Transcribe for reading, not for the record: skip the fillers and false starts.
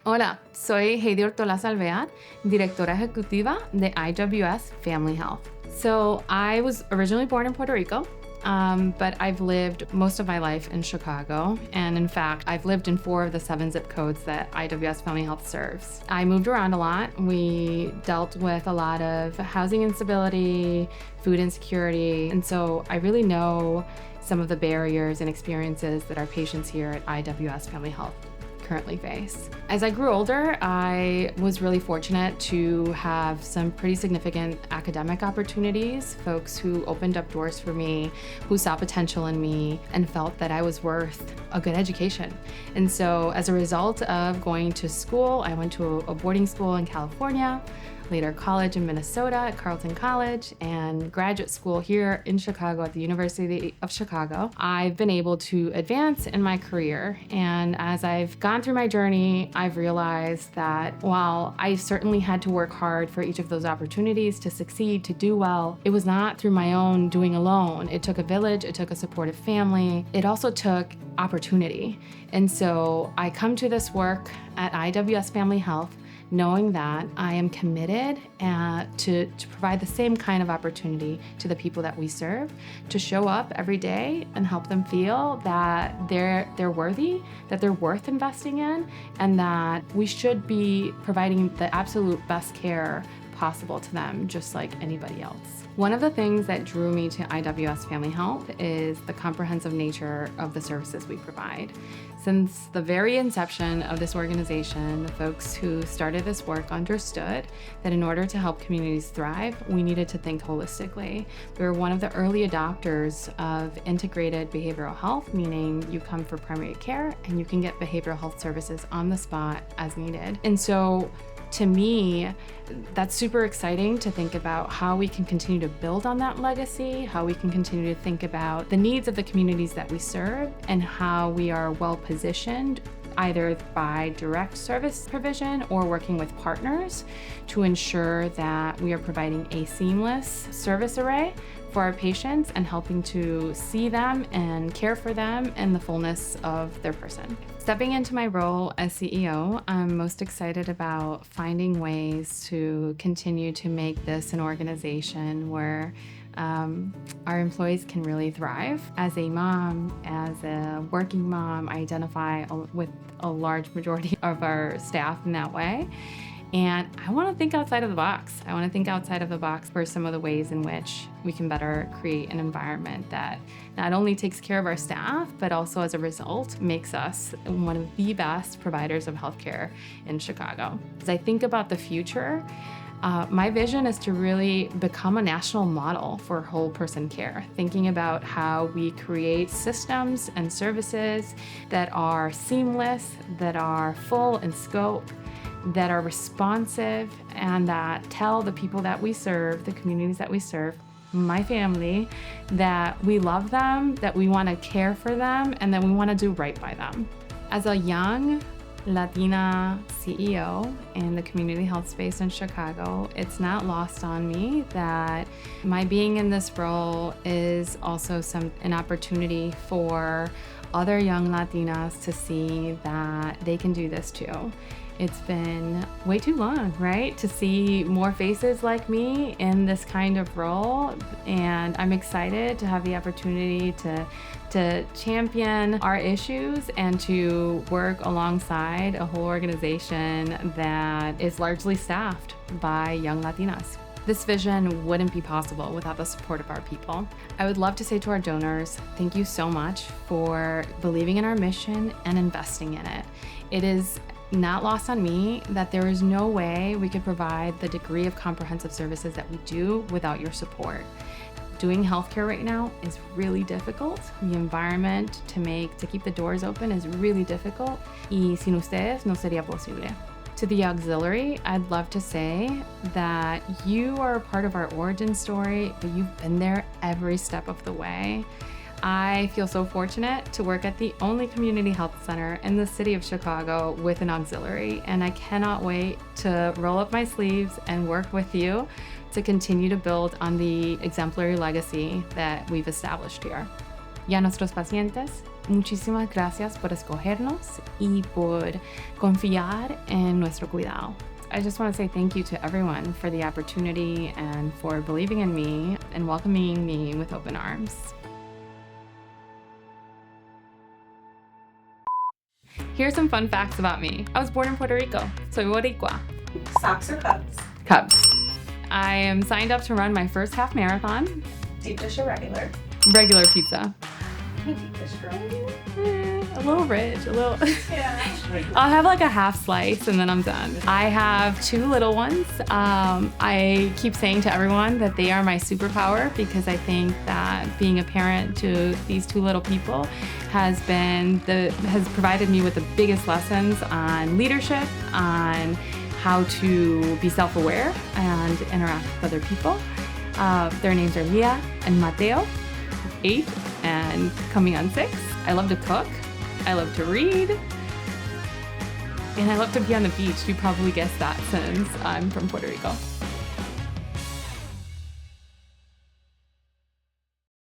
Hola, soy Heidi Ortolaza-Alvear, directora ejecutiva de IWS Family Health. So I was originally born in Puerto Rico, but I've lived most of my life in Chicago. And in fact, I've lived in 4 of the 7 zip codes that IWS Family Health serves. I moved around a lot. We dealt with a lot of housing instability, food insecurity. And so I really know some of the barriers and experiences that our patients here at IWS Family Health currently face. As I grew older, I was really fortunate to have some pretty significant academic opportunities, folks who opened up doors for me, who saw potential in me and felt that I was worth a good education. And so as a result of going to school, I went to a boarding school in California, later college in Minnesota at Carleton College, and graduate school here in Chicago at the University of Chicago. I've been able to advance in my career, and as I've gone through my journey, I've realized that while I certainly had to work hard for each of those opportunities to succeed, to do well, it was not through my own doing alone. It took a village, it took a supportive family, it also took opportunity. And so I come to this work at IWS Family Health knowing that I am committed to provide the same kind of opportunity to the people that we serve, to show up every day and help them feel that they're worthy, that they're worth investing in, and that we should be providing the absolute best care possible to them, just like anybody else. One of the things that drew me to IWS Family Health is the comprehensive nature of the services we provide. Since the very inception of this organization, the folks who started this work understood that in order to help communities thrive, we needed to think holistically. We were one of the early adopters of integrated behavioral health, meaning you come for primary care and you can get behavioral health services on the spot as needed. And so to me, that's super exciting to think about how we can continue to build on that legacy, how we can continue to think about the needs of the communities that we serve, and how we are well positioned either by direct service provision or working with partners to ensure that we are providing a seamless service array for our patients and helping to see them and care for them in the fullness of their person. Stepping into my role as CEO, I'm most excited about finding ways to continue to make this an organization where our employees can really thrive. As a mom, as a working mom, I identify with a large majority of our staff in that way. And I want to think outside of the box. I want to think outside of the box for some of the ways in which we can better create an environment that not only takes care of our staff, but also as a result makes us one of the best providers of healthcare in Chicago. As I think about the future, my vision is to really become a national model for whole person care, thinking about how we create systems and services that are seamless, that are full in scope, that are responsive, and that tell the people that we serve, the communities that we serve, my family, that we love them, that we want to care for them, and that we want to do right by them. As a young Latina CEO in the community health space in Chicago, it's not lost on me that my being in this role is also an opportunity for other young Latinas to see that they can do this too. It's been way too long, right, to see more faces like me in this kind of role, and I'm excited to have the opportunity to champion our issues and to work alongside a whole organization that is largely staffed by young Latinas. This vision wouldn't be possible without the support of our people. I would love to say to our donors, thank you so much for believing in our mission and investing in it. It is not lost on me that there is no way we could provide the degree of comprehensive services that we do without your support. Doing healthcare right now is really difficult. The environment to keep the doors open is really difficult. Y sin ustedes no sería posible. To the auxiliary, I'd love to say that you are a part of our origin story, but you've been there every step of the way. I feel so fortunate to work at the only community health center in the city of Chicago with an auxiliary, and I cannot wait to roll up my sleeves and work with you to continue to build on the exemplary legacy that we've established here. Y a nuestros pacientes, muchísimas gracias por escogernos y por confiar en nuestro cuidado. I just want to say thank you to everyone for the opportunity and for believing in me and welcoming me with open arms. Here's some fun facts about me. I was born in Puerto Rico. Soy boricua. Sox or Cubs? Cubs. I am signed up to run my first half marathon. Deep dish or regular? Regular pizza. I'm a deep dish girl. A little rich, a little. Yeah. I'll have like a half slice and then I'm done. I have 2 little ones. I keep saying to everyone that they are my superpower because I think that being a parent to these 2 little people has provided me with the biggest lessons on leadership, on how to be self-aware and interact with other people. Their names are Leah and Mateo, 8 and coming on 6. I love to cook. I love to read. And I love to be on the beach. You probably guessed that since I'm from Puerto Rico.